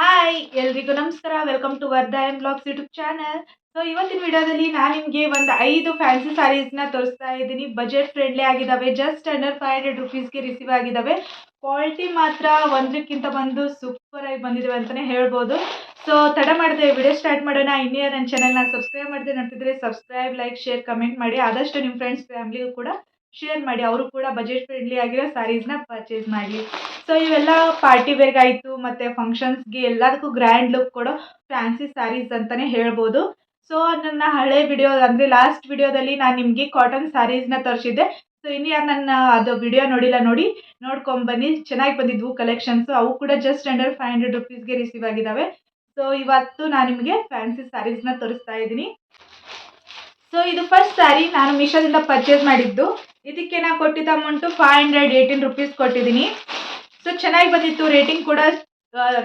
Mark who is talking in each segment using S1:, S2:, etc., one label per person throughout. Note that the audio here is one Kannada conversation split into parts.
S1: ಹಾಯ್ ಎಲ್ರಿಗೂ ನಮಸ್ಕಾರ. Welcome to Vardha M blogs YouTube channel. So ಇವತ್ತಿನ ವಿಡಿಯೋದಲ್ಲಿ ನಾನು ನಿಮಗೆ ಒಂದು 5 ಫ್ಯಾನ್ಸಿ ಸ್ಯಾರೀಸ್ನ ತೋರಿಸ್ತಾ ಇದ್ದೀನಿ. ಬಜೆಟ್ ಫ್ರೆಂಡ್ಲಿ ಆಗಿದ್ದಾವೆ. ಜಸ್ಟ್ ಅಂಡರ್ 500 ರುಪೀಸ್ಗೆ ರಿಸೀವ್ ಆಗಿದ್ದಾವೆ. ಕ್ವಾಲಿಟಿ ಮಾತ್ರ ಒಂದಕ್ಕಿಂತ ಒಂದು ಸೂಪರ್ ಆಗಿ ಬಂದಿದ್ದಾವೆ ಅಂತಲೇ ಹೇಳ್ಬೋದು. ಸೊ ತಡ ಮಾಡದೆ ವಿಡಿಯೋ ಸ್ಟಾರ್ಟ್ ಮಾಡೋಣ. ಇನ್ನೇ ನನ್ನ ಚಾನಲ್ನ ಸಬ್ಸ್ಕ್ರೈಬ್ ಮಾಡದೆ ನೋಡ್ತಿದ್ರೆ ಸಬ್ಸ್ಕ್ರೈಬ್, ಲೈಕ್, ಶೇರ್, ಕಮೆಂಟ್ ಮಾಡಿ. ಆದಷ್ಟು ನಿಮ್ಮ ಫ್ರೆಂಡ್ಸ್ ಫ್ಯಾಮಿಲಿಗೂ ಕೂಡ ಶೇರ್ ಮಾಡಿ. ಅವರು ಕೂಡ ಬಜೆಟ್ ಫ್ರೆಂಡ್ಲಿ ಆಗಿರೋ ಸ್ಯಾರೀಸ್ನ ಪರ್ಚೇಸ್ ಮಾಡಲಿ. ಸೊ ಇವೆಲ್ಲ ಪಾರ್ಟಿ ವೇರ್ಗೆ ಆಯಿತು ಮತ್ತು ಫಂಕ್ಷನ್ಸ್ಗೆ ಎಲ್ಲದಕ್ಕೂ ಗ್ರ್ಯಾಂಡ್ ಲುಕ್ ಕೊಡೋ ಫ್ಯಾನ್ಸಿ ಸ್ಯಾರೀಸ್ ಅಂತಲೇ ಹೇಳ್ಬೋದು. ಸೊ ನನ್ನ ಹಳೆ ವಿಡಿಯೋ ಅಂದರೆ ಲಾಸ್ಟ್ ವಿಡಿಯೋದಲ್ಲಿ ನಾನು ನಿಮಗೆ ಕಾಟನ್ ಸ್ಯಾರೀಸ್ನ ತೋರಿಸಿದ್ದೆ. ಸೊ ಇನ್ನು ಯಾರು ನನ್ನ ಅದು ವಿಡಿಯೋ ನೋಡಿಲ್ಲ, ನೋಡ್ಕೊಂಬನ್ನಿ. ಚೆನ್ನಾಗಿ ಬಂದಿದ್ವು ಕಲೆಕ್ಷನ್ಸು. ಅವು ಕೂಡ ಜಸ್ಟ್ ಅಂಡರ್ 500 ರುಪೀಸ್ಗೆ ರಿಸೀವ್ ಆಗಿದ್ದಾವೆ. ಸೊ ಇವತ್ತು ನಾನು ನಿಮಗೆ ಫ್ಯಾನ್ಸಿ ಸ್ಯಾರೀಸ್ನ ತೋರಿಸ್ತಾ ಇದ್ದೀನಿ. ಸೊ ಇದು ಫಸ್ಟ್ ಸ್ಯಾರಿ ನಾನು ಮೀಶೋದಿಂದ ಪರ್ಚೇಸ್ ಮಾಡಿದ್ದು. ಇದಕ್ಕೆ ನಾನು ಕೊಟ್ಟಿದ್ದ ಅಮೌಂಟು 518 ರುಪೀಸ್ ಕೊಟ್ಟಿದ್ದೀನಿ. ಸೊ ಚೆನ್ನಾಗಿ ಬಂದಿತ್ತು.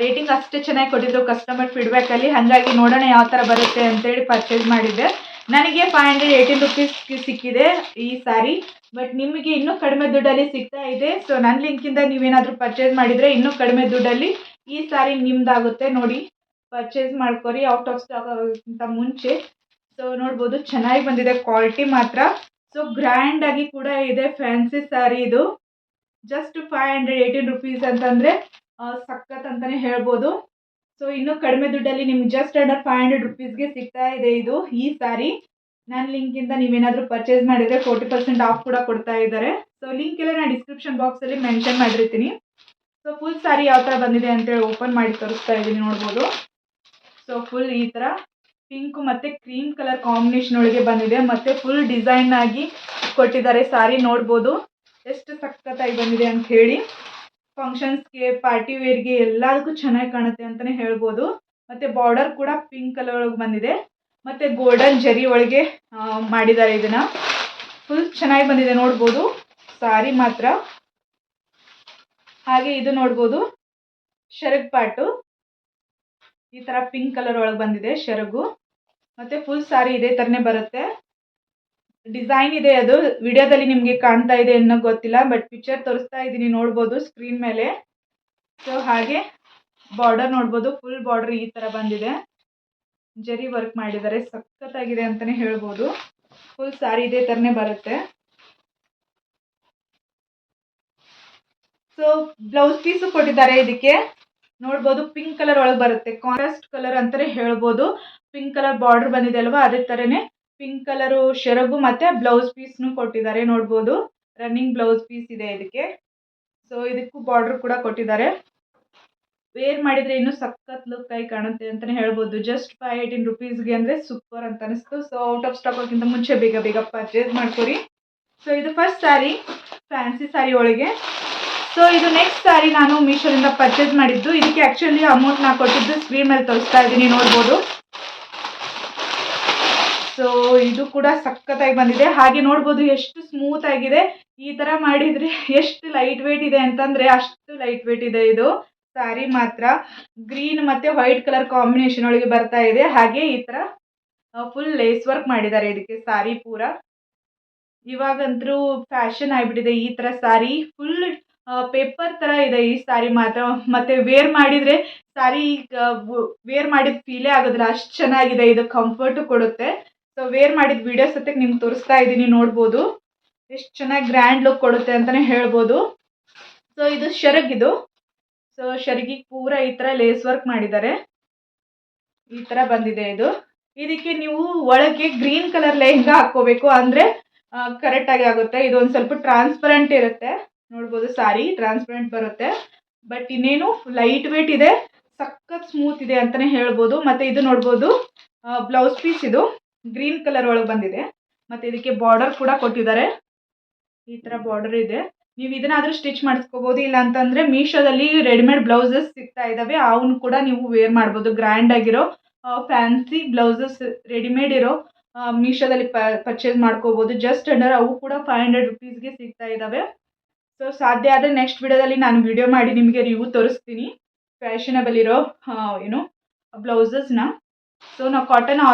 S1: ರೇಟಿಂಗ್ ಅಷ್ಟೇ ಚೆನ್ನಾಗಿ ಕೊಟ್ಟಿದ್ರು ಕಸ್ಟಮರ್ ಫೀಡ್ಬ್ಯಾಕಲ್ಲಿ. ಹಾಗಾಗಿ ನೋಡೋಣ ಯಾವ ಥರ ಬರುತ್ತೆ ಅಂತೇಳಿ ಪರ್ಚೇಸ್ ಮಾಡಿದ್ದೆ. ನನಗೆ 518 ರುಪೀಸ್ ಸಿಕ್ಕಿದೆ ಈ ಸ್ಯಾರಿ. ಬಟ್ ನಿಮಗೆ ಇನ್ನೂ ಕಡಿಮೆ ದುಡ್ಡಲ್ಲಿ ಸಿಗ್ತಾ ಇದೆ. ಸೊ ನನ್ನ ಲಿಂಕಿಂದ ನೀವೇನಾದರೂ ಪರ್ಚೇಸ್ ಮಾಡಿದರೆ ಇನ್ನೂ ಕಡಿಮೆ ದುಡ್ಡಲ್ಲಿ ಈ ಸ್ಯಾರಿ ನಿಮ್ದಾಗುತ್ತೆ. ನೋಡಿ, ಪರ್ಚೇಸ್ ಮಾಡ್ಕೊರಿ ಔಟ್ ಆಫ್ ಸ್ಟಾಕ್ ಆಗೋಕ್ಕಿಂತ ಮುಂಚೆ. ಸೊ ನೋಡ್ಬೋದು, ಚೆನ್ನಾಗಿ ಬಂದಿದೆ ಕ್ವಾಲಿಟಿ ಮಾತ್ರ. ಸೊ ಗ್ರ್ಯಾಂಡಾಗಿ ಕೂಡ ಇದೆ ಫ್ಯಾನ್ಸಿ ಸ್ಯಾರಿ ಇದು. ಜಸ್ಟ್ 518 ರುಪೀಸ್ ಅಂತಂದರೆ ಸಖತ್ ಅಂತಲೇ ಹೇಳ್ಬೋದು. ಸೊ ಇನ್ನೂ ಕಡಿಮೆ ದುಡ್ಡಲ್ಲಿ ನಿಮ್ಗೆ ಜಸ್ಟ್ ಅಂಡರ್ 500 ರುಪೀಸ್ಗೆ ಸಿಗ್ತಾ ಇದೆ ಇದು ಈ ಸ್ಯಾರಿ. ನನ್ನ ಲಿಂಕಿಂದ ನೀವೇನಾದರೂ ಪರ್ಚೇಸ್ ಮಾಡಿದರೆ 40% ಆಫ್ ಕೂಡ ಕೊಡ್ತಾ ಇದ್ದಾರೆ. ಸೊ ಲಿಂಕ್ ಎಲ್ಲ ನಾನು ಡಿಸ್ಕ್ರಿಪ್ಷನ್ ಬಾಕ್ಸಲ್ಲಿ ಮೆನ್ಷನ್ ಮಾಡಿರ್ತೀನಿ. ಸೊ ಫುಲ್ ಸ್ಯಾರಿ ಯಾವ ಥರ ಬಂದಿದೆ ಅಂತೇಳಿ ಓಪನ್ ಮಾಡಿ ತೋರಿಸ್ತಾ ಇದ್ದೀನಿ, ನೋಡ್ಬೋದು. ಸೊ ಫುಲ್ ಈ ಥರ ಪಿಂಕ್ ಮತ್ತು ಕ್ರೀಮ್ ಕಲರ್ ಕಾಂಬಿನೇಷನ್ ಒಳಗೆ ಬಂದಿದೆ. ಮತ್ತು ಫುಲ್ ಡಿಸೈನ್ ಆಗಿ ಕೊಟ್ಟಿದ್ದಾರೆ ಸ್ಯಾರಿ. ನೋಡ್ಬೋದು ಎಷ್ಟು ಸಖತ್ತಾಗಿ ಬಂದಿದೆ ಅಂತ ಹೇಳಿ. ಫಂಕ್ಷನ್ಸ್ಗೆ, ಪಾರ್ಟಿ ವೇರ್ಗೆ ಎಲ್ಲದಕ್ಕೂ ಚೆನ್ನಾಗಿ ಕಾಣುತ್ತೆ ಅಂತಲೇ ಹೇಳ್ಬೋದು. ಮತ್ತು ಬಾರ್ಡರ್ ಕೂಡ ಪಿಂಕ್ ಕಲರ್ ಒಳಗೆ ಬಂದಿದೆ. ಮತ್ತು ಗೋಲ್ಡನ್ ಜರಿ ಒಳಗೆ ಮಾಡಿದ್ದಾರೆ ಇದನ್ನು. ಫುಲ್ ಚೆನ್ನಾಗಿ ಬಂದಿದೆ, ನೋಡ್ಬೋದು ಸ್ಯಾರಿ ಮಾತ್ರ. ಹಾಗೆ ಇದು ನೋಡ್ಬೋದು ಶರಗ್ ಪಾಟು. ಈ ಥರ ಪಿಂಕ್ ಕಲರ್ ಒಳಗೆ ಬಂದಿದೆ ಶರಗು. ಮತ್ತು ಫುಲ್ ಸ್ಯಾರಿ ಇದೇ ಥರನೇ ಬರುತ್ತೆ. ಡಿಸೈನ್ ಇದೆ, ಅದು ವಿಡಿಯೋದಲ್ಲಿ ನಿಮಗೆ ಕಾಣ್ತಾ ಇದೆ ಅನ್ನೋ ಗೊತ್ತಿಲ್ಲ, ಬಟ್ ಪಿಕ್ಚರ್ ತೋರಿಸ್ತಾ ಇದ್ದೀನಿ, ನೋಡ್ಬೋದು ಸ್ಕ್ರೀನ್ ಮೇಲೆ. ಸೊ ಹಾಗೆ ಬಾರ್ಡರ್ ನೋಡ್ಬೋದು, ಫುಲ್ ಬಾರ್ಡರ್ ಈ ಥರ ಬಂದಿದೆ. ಜರಿ ವರ್ಕ್ ಮಾಡಿದ್ದಾರೆ, ಸಖತ್ತಾಗಿದೆ ಅಂತಲೇ ಹೇಳ್ಬೋದು. ಫುಲ್ ಸ್ಯಾರಿ ಇದೇ ಥರನೇ ಬರುತ್ತೆ. ಸೊ ಬ್ಲೌಸ್ ಪೀಸು ಕೊಟ್ಟಿದ್ದಾರೆ ಇದಕ್ಕೆ. ನೋಡ್ಬೋದು ಪಿಂಕ್ ಕಲರ್ ಒಳಗೆ ಬರುತ್ತೆ. ಕಾಂಟ್ರಾಸ್ಟ್ ಕಲರ್ ಅಂತಲೇ ಹೇಳ್ಬೋದು. ಪಿಂಕ್ ಕಲರ್ ಬಾರ್ಡರ್ ಬಂದಿದೆ ಅಲ್ವಾ, ಅದೇ ಥರನೇ ಪಿಂಕ್ ಕಲರು ಶರಗು ಮತ್ತು ಬ್ಲೌಸ್ ಪೀಸ್ನು ಕೊಟ್ಟಿದ್ದಾರೆ. ನೋಡ್ಬೋದು ರನ್ನಿಂಗ್ ಬ್ಲೌಸ್ ಪೀಸ್ ಇದೆ ಇದಕ್ಕೆ. ಸೊ ಇದಕ್ಕೂ ಬಾರ್ಡರ್ ಕೂಡ ಕೊಟ್ಟಿದ್ದಾರೆ. ವೇರ್ ಮಾಡಿದರೆ ಇನ್ನೂ ಸಖತ್ ಲುಕ್ ಆಗಿ ಕಾಣುತ್ತೆ ಅಂತಲೇ ಹೇಳ್ಬೋದು. ಜಸ್ಟ್ 518 ರುಪೀಸ್ಗೆ ಅಂದರೆ ಸೂಪರ್ ಅಂತ ಅನಿಸ್ತು. ಸೊ ಔಟ್ ಆಫ್ ಸ್ಟಾಕ್ ಆಗೋಕ್ಕಿಂತ ಮುಂಚೆ ಬೇಗ ಬೇಗ ಪರ್ಚೇಸ್ ಮಾಡ್ಕೊರಿ. ಸೊ ಇದು ಫಸ್ಟ್ ಸ್ಯಾರಿ ಫ್ಯಾನ್ಸಿ ಸ್ಯಾರಿ ಒಳಗೆ. ಸೊ ಇದು ನೆಕ್ಸ್ಟ್ ಸ್ಯಾರಿ ನಾನು ಮೀಶೋದಿಂದ ಪರ್ಚೇಸ್ ಮಾಡಿದ್ದು. ಇದಕ್ಕೆ ಆ್ಯಕ್ಚುಲಿ ಅಮೌಂಟ್ ನಾನು ಕೊಟ್ಟಿದ್ದು ಸ್ಕ್ರೀನ್ ಮೇಲೆ ತೋರಿಸ್ತಾ ಇದ್ದೀನಿ, ನೋಡ್ಬೋದು. ಸೊ ಇದು ಕೂಡ ಸಖತ್ತಾಗಿ ಬಂದಿದೆ. ಹಾಗೆ ನೋಡ್ಬೋದು ಎಷ್ಟು ಸ್ಮೂತ್ ಆಗಿದೆ. ಈ ಥರ ಮಾಡಿದರೆ ಎಷ್ಟು ಲೈಟ್ ವೇಟ್ ಇದೆ ಅಂತಂದರೆ ಅಷ್ಟು ಲೈಟ್ ವೇಟ್ ಇದೆ ಇದು ಸ್ಯಾರಿ ಮಾತ್ರ. ಗ್ರೀನ್ ಮತ್ತು ವೈಟ್ ಕಲರ್ ಕಾಂಬಿನೇಷನ್ ಒಳಗೆ ಬರ್ತಾ ಇದೆ. ಹಾಗೆ ಈ ಥರ ಫುಲ್ ಲೇಸ್ ವರ್ಕ್ ಮಾಡಿದ್ದಾರೆ ಇದಕ್ಕೆ ಸ್ಯಾರಿ ಪೂರ. ಇವಾಗಂತೂ ಫ್ಯಾಷನ್ ಆಗಿಬಿಟ್ಟಿದೆ ಈ ಥರ ಸ್ಯಾರಿ. ಫುಲ್ ಪೇಪರ್ ಥರ ಇದೆ ಈ ಸ್ಯಾರಿ ಮಾತ್ರ. ಮತ್ತು ವೇರ್ ಮಾಡಿದರೆ ಸ್ಯಾರಿ ವೇರ್ ಮಾಡಿದ ಫೀಲೇ ಆಗೋದಿಲ್ಲ, ಅಷ್ಟು ಚೆನ್ನಾಗಿದೆ ಇದು. ಕಂಫರ್ಟು ಕೊಡುತ್ತೆ. ಸೊ ವೇರ್ ಮಾಡಿದ ವಿಡಿಯೋಸ್ ಜೊತೆಗೆ ನಿಮ್ಗೆ ತೋರಿಸ್ತಾ ಇದ್ದೀನಿ, ನೋಡ್ಬೋದು ಎಷ್ಟು ಚೆನ್ನಾಗಿ ಗ್ರ್ಯಾಂಡ್ ಲುಕ್ ಕೊಡುತ್ತೆ ಅಂತಲೇ ಹೇಳ್ಬೋದು. ಸೊ ಇದು ಶರಗಿದು. ಸೊ ಶರಗಿಗೆ ಪೂರ ಈ ಥರ ಲೇಸ್ ವರ್ಕ್ ಮಾಡಿದ್ದಾರೆ. ಈ ಥರ ಬಂದಿದೆ ಇದು. ಇದಕ್ಕೆ ನೀವು ಒಳಗೆ ಗ್ರೀನ್ ಕಲರ್ ಲೆಹಂಗಾ ಹಾಕ್ಕೋಬೇಕು, ಅಂದರೆ ಕರೆಕ್ಟಾಗಿ ಆಗುತ್ತೆ. ಇದು ಒಂದು ಸ್ವಲ್ಪ ಟ್ರಾನ್ಸ್ಪರೆಂಟ್ ಇರುತ್ತೆ, ನೋಡ್ಬೋದು ಸ್ಯಾರಿ ಟ್ರಾನ್ಸ್ಪರೆಂಟ್ ಬರುತ್ತೆ. ಬಟ್ ಇನ್ನೇನು ಲೈಟ್ ವೇಟ್ ಇದೆ, ಸಖತ್ ಸ್ಮೂತ್ ಇದೆ ಅಂತಲೇ ಹೇಳ್ಬೋದು. ಮತ್ತು ಇದು ನೋಡ್ಬೋದು ಬ್ಲೌಸ್ ಪೀಸ್ ಇದು ಗ್ರೀನ್ ಕಲರ್ ಒಳಗೆ ಬಂದಿದೆ. ಮತ್ತು ಇದಕ್ಕೆ ಬಾರ್ಡರ್ ಕೂಡ ಕೊಟ್ಟಿದ್ದಾರೆ. ಈ ಥರ ಬಾರ್ಡರ್ ಇದೆ. ನೀವು ಇದನ್ನಾದರೂ ಸ್ಟಿಚ್ ಮಾಡಿಸ್ಕೋಬೋದು. ಇಲ್ಲ ಅಂತಂದರೆ ಮೀಶೋದಲ್ಲಿ ರೆಡಿಮೇಡ್ ಬ್ಲೌಸಸ್ ಸಿಗ್ತಾ ಇದ್ದಾವೆ, ಅವನ್ನ ಕೂಡ ನೀವು ವೇರ್ ಮಾಡ್ಬೋದು. ಗ್ರ್ಯಾಂಡ್ ಆಗಿರೋ ಫ್ಯಾನ್ಸಿ ಬ್ಲೌಸಸ್ ರೆಡಿಮೇಡ್ ಇರೋ ಮೀಶೋದಲ್ಲಿ ಪರ್ಚೇಸ್ ಮಾಡ್ಕೋಬೋದು. ಜಸ್ಟ್ ಅಂಡರ್ ಅವು ಕೂಡ 500 ರುಪೀಸ್ಗೆ ಸಿಗ್ತಾ ಇದ್ದಾವೆ. ಸೊ ಸಾಧ್ಯ ಆದರೆ ನೆಕ್ಸ್ಟ್ ವಿಡಿಯೋದಲ್ಲಿ ನಾನು ವಿಡಿಯೋ ಮಾಡಿ ನಿಮಗೆ ರಿವ್ಯೂ ತೋರಿಸ್ತೀನಿ ಫ್ಯಾಷನಬಲ್ ಇರೋ ಬ್ಲೌಸಸ್ನ. ಸೊ ನಾವು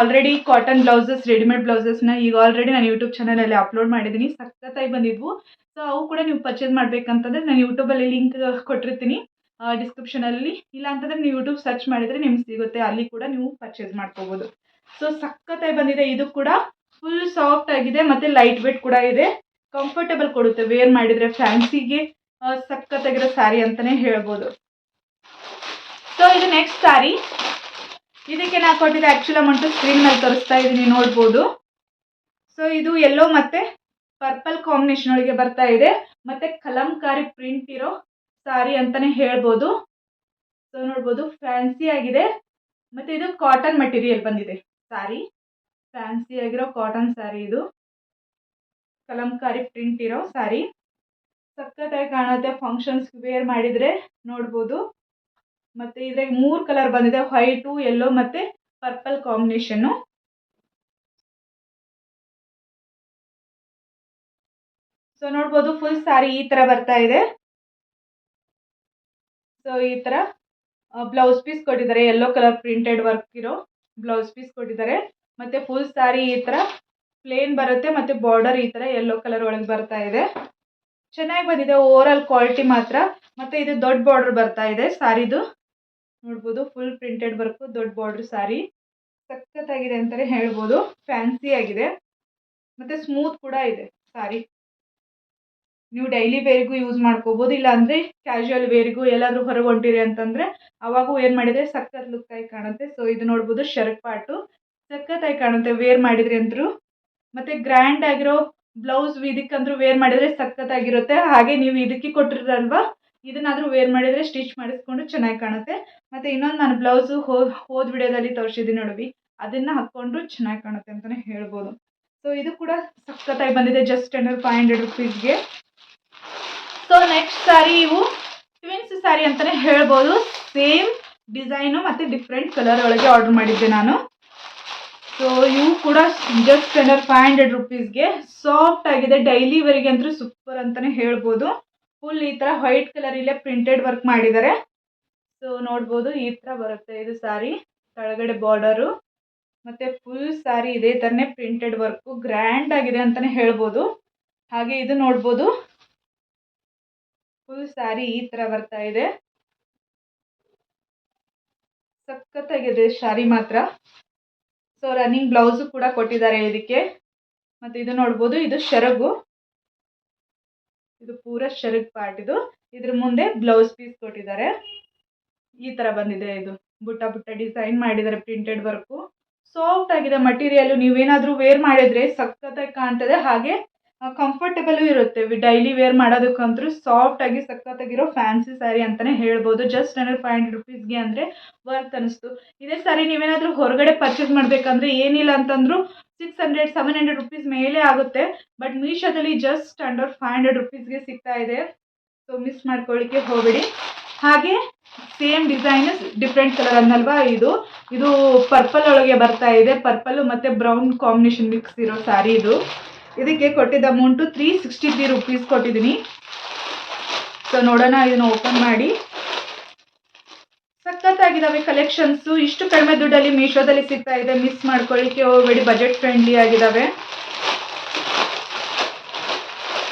S1: ಕಾಟನ್ ಬ್ಲೌಸಸ್, ರೆಡಿಮೇಡ್ ಬ್ಲೌಸಸ್ನ ಈಗ ಆಲ್ರೆಡಿ ನಾನು ಯೂಟ್ಯೂಬ್ ಚಾನಲಲ್ಲಿ ಅಪ್ಲೋಡ್ ಮಾಡಿದ್ದೀನಿ. ಸಖತ್ತಾಗಿ ಬಂದಿದ್ವು. ಸೊ ಅವು ಕೂಡ ನೀವು ಪರ್ಚೇಸ್ ಮಾಡಬೇಕಂತಂದರೆ ನಾನು ಯೂಟ್ಯೂಬಲ್ಲಿ ಲಿಂಕ್ ಕೊಟ್ಟಿರ್ತೀನಿ, ಡಿಸ್ಕ್ರಿಪ್ಷನಲ್ಲಿ, ಇಲ್ಲ ಅಂತಂದರೆ ನೀವು ಯೂಟ್ಯೂಬ್ ಸರ್ಚ್ ಮಾಡಿದರೆ ನಿಮ್ಗೆ ಸಿಗುತ್ತೆ, ಅಲ್ಲಿ ಕೂಡ ನೀವು ಪರ್ಚೇಸ್ ಮಾಡ್ಕೋಬೋದು. ಸೊ ಸಖತ್ತಾಗಿ ಬಂದಿದೆ. ಇದು ಕೂಡ ಫುಲ್ ಸಾಫ್ಟ್ ಆಗಿದೆ ಮತ್ತು ಲೈಟ್ ವೇಟ್ ಕೂಡ ಇದೆ, ಕಂಫರ್ಟೇಬಲ್ ಕೊಡುತ್ತೆ ವೇರ್ ಮಾಡಿದರೆ. ಫ್ಯಾನ್ಸಿಗೆ ಸಖತ್ತಾಗಿರೋ ಸ್ಯಾರಿ ಅಂತಲೇ ಹೇಳ್ಬೋದು. ಸೊ ಇದು ನೆಕ್ಸ್ಟ್ ಸ್ಯಾರಿ. ಇದಕ್ಕೆ ನಾನು ಕೊಟ್ಟಿದ್ದೆ ಆ್ಯಕ್ಚುಲ್ ಅಮೌಂಟು ಸ್ಕ್ರೀನ್ ಮೇಲೆ ತೋರಿಸ್ತಾ ಇದ್ದೀನಿ, ನೋಡ್ಬೋದು. ಸೊ ಇದು ಯೆಲ್ಲೋ ಮತ್ತು ಪರ್ಪಲ್ ಕಾಂಬಿನೇಷನ್ ಒಳಗೆ ಬರ್ತಾ ಇದೆ, ಮತ್ತು ಕಲಂಕಾರಿ ಪ್ರಿಂಟ್ ಇರೋ ಸ್ಯಾರಿ ಅಂತಲೇ ಹೇಳ್ಬೋದು. ಸೊ ನೋಡ್ಬೋದು, ಫ್ಯಾನ್ಸಿ ಆಗಿದೆ, ಮತ್ತು ಇದು ಕಾಟನ್ ಮಟೀರಿಯಲ್ ಬಂದಿದೆ ಸ್ಯಾರಿ. ಫ್ಯಾನ್ಸಿ ಆಗಿರೋ ಕಾಟನ್ ಸ್ಯಾರಿ, ಇದು ಕಲಂಕಾರಿ ಪ್ರಿಂಟ್ ಇರೋ ಸ್ಯಾರಿ. ಸಖತ್ತಾಗಿ ಕಾಣುತ್ತೆ ಫಂಕ್ಷನ್ಸ್ ವೇರ್ ಮಾಡಿದರೆ, ನೋಡ್ಬೋದು. ಮತ್ತು ಇದ್ರಾಗ 3 ಕಲರ್ ಬಂದಿದೆ, ವೈಟು, ಯೆಲ್ಲೋ ಮತ್ತು ಪರ್ಪಲ್ ಕಾಂಬಿನೇಷನ್ನು. ಸೊ ನೋಡ್ಬೋದು, ಫುಲ್ ಸ್ಯಾರಿ ಈ ಥರ ಬರ್ತಾ ಇದೆ. ಸೊ ಈ ಥರ ಬ್ಲೌಸ್ ಪೀಸ್ ಕೊಟ್ಟಿದ್ದಾರೆ, ಯೆಲ್ಲೋ ಕಲರ್ ಪ್ರಿಂಟೆಡ್ ವರ್ಕ್ ಇರೋ ಬ್ಲೌಸ್ ಪೀಸ್ ಕೊಟ್ಟಿದ್ದಾರೆ. ಮತ್ತು ಫುಲ್ ಸ್ಯಾರಿ ಈ ಥರ ಪ್ಲೇನ್ ಬರುತ್ತೆ, ಮತ್ತು ಬಾರ್ಡರ್ ಈ ಥರ ಯೆಲ್ಲೋ ಕಲರ್ ಒಳಗೆ ಬರ್ತಾ ಇದೆ. ಚೆನ್ನಾಗಿ ಬಂದಿದೆ ಓವರಾಲ್ ಕ್ವಾಲಿಟಿ ಮಾತ್ರ. ಮತ್ತು ಇದು ದೊಡ್ಡ ಬಾರ್ಡರ್ ಬರ್ತಾ ಇದೆ ಸ್ಯಾರಿದು, ನೋಡ್ಬೋದು. ಫುಲ್ ಪ್ರಿಂಟೆಡ್ ವರ್ಕು, ದೊಡ್ಡ ಬಾರ್ಡರ್ ಸ್ಯಾರಿ. ಸಖತ್ತಾಗಿದೆ ಅಂತಲೇ ಹೇಳ್ಬೋದು. ಫ್ಯಾನ್ಸಿ ಆಗಿದೆ ಮತ್ತು ಸ್ಮೂತ್ ಕೂಡ ಇದೆ ಸ್ಯಾರಿ. ನೀವು ಡೈಲಿ ವೇರ್ಗೂ ಯೂಸ್ ಮಾಡ್ಕೋಬೋದು, ಇಲ್ಲ ಅಂದರೆ ಕ್ಯಾಶುವಲ್ ವೇರ್ಗೂ ಎಲ್ಲಾದರೂ ಹೊರಗೆ ಹೊಂಟಿರಿ ಅಂತಂದರೆ ಅವಾಗೂ ವೇರ್ ಮಾಡಿದರೆ ಸಖತ್ ಲುಕ್ ಆಗಿ ಕಾಣುತ್ತೆ. ಸೊ ಇದು ನೋಡ್ಬೋದು, ಶರ್ಟ್ ಪಾರ್ಟು ಸಖತ್ತಾಗಿ ಕಾಣುತ್ತೆ ವೇರ್ ಮಾಡಿದ್ರಿ ಅಂದರು. ಮತ್ತು ಗ್ರ್ಯಾಂಡ್ ಆಗಿರೋ ಬ್ಲೌಸ್ ಇದಕ್ಕಂದ್ರೂ ವೇರ್ ಮಾಡಿದರೆ ಸಖತ್ತಾಗಿರುತ್ತೆ. ಹಾಗೆ ನೀವು ಇದಕ್ಕೆ ಕೊಟ್ಟಿರಲ್ವ, ಇದನ್ನಾದರೂ ವೇರ್ ಮಾಡಿದರೆ ಸ್ಟಿಚ್ ಮಾಡಿಸ್ಕೊಂಡು ಚೆನ್ನಾಗಿ ಕಾಣುತ್ತೆ. ಮತ್ತು ಇನ್ನೊಂದು ನಾನು ಬ್ಲೌಸು ಹೋದ ವಿಡಿಯೋದಲ್ಲಿ ತೋರಿಸಿದ್ದೀನಿ ನೋಡಿ, ಅದನ್ನು ಹಾಕ್ಕೊಂಡ್ರು ಚೆನ್ನಾಗಿ ಕಾಣುತ್ತೆ ಅಂತಲೇ ಹೇಳ್ಬೋದು. ಸೊ ಇದು ಕೂಡ ಸಖತ್ತಾಗಿ ಬಂದಿದೆ, ಜಸ್ಟ್ ಅಂಡರ್ 500 ರುಪೀಸ್ಗೆ. ಸೊ ನೆಕ್ಸ್ಟ್ ಸ್ಯಾರಿ, ಇವು ಟ್ವಿನ್ಸ್ ಸ್ಯಾರಿ ಅಂತಲೇ ಹೇಳ್ಬೋದು. ಸೇಮ್ ಡಿಸೈನು ಮತ್ತು ಡಿಫ್ರೆಂಟ್ ಕಲರ್ ಒಳಗೆ ಆರ್ಡರ್ ಮಾಡಿದ್ದೆ ನಾನು. ಸೊ ಇವು ಕೂಡ ಜಸ್ಟ್ ಅಂಡರ್ 500 ರುಪೀಸ್ಗೆ. ಸಾಫ್ಟ್ ಆಗಿದೆ, ಡೈಲಿ ವೇರ್ಗೆ ಅಂತೂ ಸೂಪರ್ ಅಂತಲೇ ಹೇಳ್ಬೋದು. ಫುಲ್ ಈ ಥರ ವೈಟ್ ಕಲರ್ ಇಲ್ಲೇ ಪ್ರಿಂಟೆಡ್ ವರ್ಕ್ ಮಾಡಿದ್ದಾರೆ. ಸೊ ನೋಡ್ಬೋದು, ಈ ಥರ ಬರುತ್ತೆ ಇದು ಸ್ಯಾರಿ. ಕೆಳಗಡೆ ಬಾರ್ಡರು ಮತ್ತು ಫುಲ್ ಸ್ಯಾರಿ ಇದೇ ಥರನೇ ಪ್ರಿಂಟೆಡ್ ವರ್ಕು, ಗ್ರ್ಯಾಂಡ್ ಆಗಿದೆ ಅಂತಲೇ ಹೇಳ್ಬೋದು. ಹಾಗೆ ಇದು ನೋಡ್ಬೋದು, ಫುಲ್ ಸ್ಯಾರಿ ಈ ಥರ ಬರ್ತಾ ಇದೆ. ಸಖತ್ತಾಗಿದೆ ಸ್ಯಾರಿ ಮಾತ್ರ. ಸೊ ರನ್ನಿಂಗ್ ಬ್ಲೌಸು ಕೂಡ ಕೊಟ್ಟಿದ್ದಾರೆ ಇದಕ್ಕೆ. ಮತ್ತು ಇದು ನೋಡ್ಬೋದು, ಇದು ಶರಗು, ಇದು ಪೂರ ಶರಗ್ ಪಾರ್ಟ್. ಇದು ಇದ್ರ ಮುಂದೆ ಬ್ಲೌಸ್ ಪೀಸ್ ಕೊಟ್ಟಿದ್ದಾರೆ. ಈ ಥರ ಬಂದಿದೆ, ಇದು ಬುಟ್ಟ ಬುಟ್ಟ ಡಿಸೈನ್ ಮಾಡಿದ್ದಾರೆ, ಪ್ರಿಂಟೆಡ್ ವರ್ಕು. ಸಾಫ್ಟ್ ಆಗಿದೆ ಮಟೀರಿಯಲ್ಲು. ನೀವೇನಾದರೂ ವೇರ್ ಮಾಡಿದರೆ ಸಖತ್ತಾಗಿ ಕಾಣ್ತದೆ, ಹಾಗೆ ಕಂಫರ್ಟೇಬಲು ಇರುತ್ತೆ. ಡೈಲಿ ವೇರ್ ಮಾಡೋದಕ್ಕಂತೂ ಸಾಫ್ಟಾಗಿ ಸಖತ್ತಾಗಿರೋ ಫ್ಯಾನ್ಸಿ ಸ್ಯಾರಿ ಅಂತಲೇ ಹೇಳ್ಬೋದು. ಜಸ್ಟ್ ಅಂಡರ್ 500 ರುಪೀಸ್ಗೆ ಅಂದರೆ ವರ್ತ್ ಅನ್ನಿಸ್ತು. ಇದೇ ಸ್ಯಾರಿ ನೀವೇನಾದರೂ ಹೊರಗಡೆ ಪರ್ಚೇಸ್ ಮಾಡಬೇಕಂದ್ರೆ ಏನಿಲ್ಲ ಅಂತಂದರೂ 600-700 ರುಪೀಸ್ ಮೇಲೆ ಆಗುತ್ತೆ. ಬಟ್ ಮೀಶೋದಲ್ಲಿ ಜಸ್ಟ್ ಅಂಡರ್ 500 ರುಪೀಸ್ಗೆ ಸಿಗ್ತಾ ಇದೆ. ಸೊ ಮಿಸ್ ಮಾಡ್ಕೊಳ್ಳಿಕ್ಕೆ ಹೋಗಬೇಡಿ. ಹಾಗೆ ಸೇಮ್ ಡಿಸೈನ್ ಡಿಫ್ರೆಂಟ್ ಕಲರ್ ಅನ್ನಲ್ವಾ, ಇದು ಪರ್ಪಲ್ ಒಳಗೆ ಬರ್ತಾ ಇದೆ. ಪರ್ಪಲ್ಲು ಮತ್ತು ಬ್ರೌನ್ ಕಾಂಬಿನೇಷನ್ ಮಿಕ್ಸ್ ಇರೋ ಸ್ಯಾರಿ ಇದು. ಇದಕ್ಕೆ ಕೊಟ್ಟಿದ್ದ ಅಮೌಂಟು 363 ರುಪೀಸ್ ಕೊಟ್ಟಿದ್ದೀನಿ. ಸೊ ನೋಡೋಣ, ಇದನ್ನು ಓಪನ್ ಮಾಡಿ. ಸಖತ್ತಾಗಿದ್ದಾವೆ ಕಲೆಕ್ಷನ್ಸು. ಇಷ್ಟು ಕಡಿಮೆ ದುಡ್ಡಲ್ಲಿ ಮೀಶೋದಲ್ಲಿ ಸಿಗ್ತಾ ಇದೆ, ಮಿಸ್ ಮಾಡ್ಕೊಳ್ಳಿಕ್ಕೆ ಹೋಗಬೇಡಿ. ಬಜೆಟ್ ಫ್ರೆಂಡ್ಲಿ ಆಗಿದ್ದಾವೆ.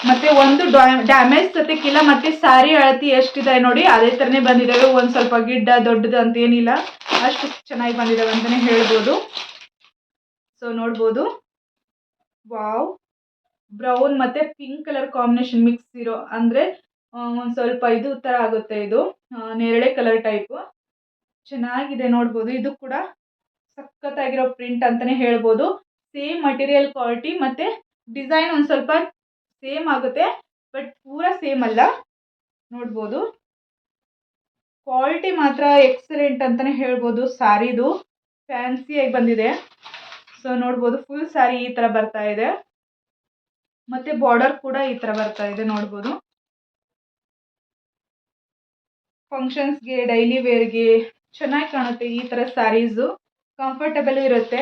S1: ಮತ್ತು ಒಂದು ಡ್ಯಾಮೇಜ್ ಸತ್ಯಕ್ಕಿಲ್ಲ. ಮತ್ತು ಸ್ಯಾರಿ ಅಳತಿ ಎಷ್ಟಿದೆ ನೋಡಿ, ಅದೇ ಥರನೇ ಬಂದಿದ್ದಾವೆ. ಒಂದು ಸ್ವಲ್ಪ ಗಿಡ್ಡ ದೊಡ್ಡದು ಅಂತೇನಿಲ್ಲ, ಅಷ್ಟು ಚೆನ್ನಾಗಿ ಬಂದಿದ್ದಾವೆ ಅಂತಲೇ ಹೇಳ್ಬೋದು. ಸೊ ನೋಡ್ಬೋದು, ವಾವ್, ಬ್ರೌನ್ ಮತ್ತು ಪಿಂಕ್ ಕಲರ್ ಕಾಂಬಿನೇಷನ್ ಮಿಕ್ಸ್ ಇರೋ, ಅಂದರೆ ಒಂದು ಸ್ವಲ್ಪ ಇದು ಥರ ಆಗುತ್ತೆ, ಇದು ನೇರಳೆ ಕಲರ್ ಟೈಪು. ಚೆನ್ನಾಗಿದೆ ನೋಡ್ಬೋದು. ಇದು ಕೂಡ ಸಖತ್ತಾಗಿರೋ ಪ್ರಿಂಟ್ ಅಂತಲೇ ಹೇಳ್ಬೋದು. ಸೇಮ್ ಮಟೀರಿಯಲ್ ಕ್ವಾಲಿಟಿ ಮತ್ತು ಡಿಸೈನ್ ಒಂದು ಸ್ವಲ್ಪ ಸೇಮ್ ಆಗುತ್ತೆ, ಬಟ್ ಪೂರ ಸೇಮ್ ಅಲ್ಲ. ನೋಡ್ಬೋದು, ಕ್ವಾಲಿಟಿ ಮಾತ್ರ ಎಕ್ಸಲೆಂಟ್ ಅಂತಲೇ ಹೇಳ್ಬೋದು. ಸ್ಯಾರಿದು ಫ್ಯಾನ್ಸಿಯಾಗಿ ಬಂದಿದೆ. ಸೊ ನೋಡ್ಬೋದು, ಫುಲ್ ಸ್ಯಾರಿ ಈ ಥರ ಬರ್ತಾ ಇದೆ, ಮತ್ತು ಬಾರ್ಡರ್ ಕೂಡ ಈ ಥರ ಬರ್ತಾ ಇದೆ. ನೋಡ್ಬೋದು, ಫಂಕ್ಷನ್ಸ್ಗೆ ಡೈಲಿ ವೇರ್ಗೆ ಚೆನ್ನಾಗಿ ಕಾಣುತ್ತೆ ಈ ಥರ ಸ್ಯಾರೀಸು. ಕಂಫರ್ಟಬಲ್ ಇರುತ್ತೆ,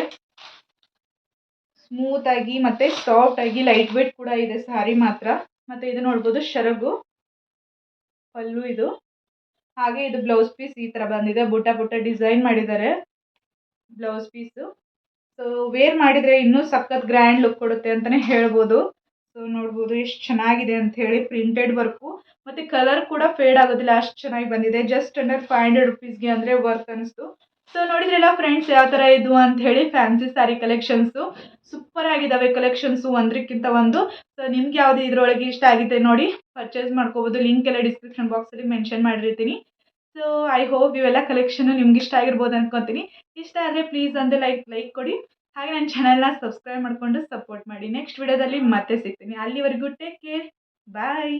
S1: ಸ್ಮೂತಾಗಿ ಮತ್ತು ಸಾಫ್ಟಾಗಿ, ಲೈಟ್ ವೇಟ್ ಕೂಡ ಇದೆ ಸ್ಯಾರಿ ಮಾತ್ರ. ಮತ್ತು ಇದು ನೋಡ್ಬೋದು, ಶರಗು ಪಲ್ಲು ಇದು. ಹಾಗೆ ಇದು ಬ್ಲೌಸ್ ಪೀಸ್ ಈ ಥರ ಬಂದಿದೆ, ಬುಟ್ಟ ಬುಟ್ಟ ಡಿಸೈನ್ ಮಾಡಿದ್ದಾರೆ ಬ್ಲೌಸ್ ಪೀಸು. ಸೊ ವೇರ್ ಮಾಡಿದರೆ ಇನ್ನೂ ಸಖತ್ ಗ್ರ್ಯಾಂಡ್ ಲುಕ್ ಕೊಡುತ್ತೆ ಅಂತಲೇ ಹೇಳ್ಬೋದು. ಸೊ ನೋಡ್ಬೋದು ಎಷ್ಟು ಚೆನ್ನಾಗಿದೆ ಅಂತ ಹೇಳಿ. ಪ್ರಿಂಟೆಡ್ ವರ್ಕು ಮತ್ತು ಕಲರ್ ಕೂಡ ಫೇಡ್ ಆಗೋದಿಲ್ಲ, ಅಷ್ಟು ಚೆನ್ನಾಗಿ ಬಂದಿದೆ. ಜಸ್ಟ್ ಅಂಡರ್ 500 ರುಪೀಸ್ಗೆ ಅಂದರೆ ವರ್ತ್ ಅನಿಸ್ತು. ಸೊ ನೋಡಿದ್ರಲ್ಲ ಫ್ರೆಂಡ್ಸ್ ಯಾವ ಥರ ಇದು ಅಂತ ಹೇಳಿ ಫ್ಯಾನ್ಸಿ ಸ್ಯಾರಿ ಕಲೆಕ್ಷನ್ಸು ಸೂಪರ್ ಆಗಿದ್ದಾವೆ. ಕಲೆಕ್ಷನ್ಸು ಒಂದಕ್ಕಿಂತ ಒಂದು. ಸೊ ನಿಮ್ಗೆ ಯಾವುದು ಇದರೊಳಗೆ ಇಷ್ಟ ಆಗಿದೆ ನೋಡಿ ಪರ್ಚೇಸ್ ಮಾಡ್ಕೋಬೋದು. ಲಿಂಕ್ ಎಲ್ಲ ಡಿಸ್ಕ್ರಿಪ್ಷನ್ ಬಾಕ್ಸಲ್ಲಿ ಮೆನ್ಷನ್ ಮಾಡಿರ್ತೀನಿ. ಸೊ ಐ ಹೋಪ್ ಇವೆಲ್ಲ ಕಲೆಕ್ಷನ್ ನಿಮ್ಗೆ ಇಷ್ಟ ಆಗಿರ್ಬೋದು ಅನ್ಕೊತೀನಿ. ಇಷ್ಟ ಆದರೆ ಪ್ಲೀಸ್ ಒಂದು ಲೈಕ್ ಕೊಡಿ. ಹಾಗೆ ನನ್ನ ಚಾನಲ್ನ ಸಬ್ಸ್ಕ್ರೈಬ್ ಮಾಡಿಕೊಂಡು ಸಪೋರ್ಟ್ ಮಾಡಿ. ನೆಕ್ಸ್ಟ್ ವಿಡಿಯೋದಲ್ಲಿ ಮತ್ತೆ ಸಿಗ್ತೀನಿ. ಅಲ್ಲಿವರೆಗೂ ಟೇಕ್ ಕೇರ್, ಬಾಯ್.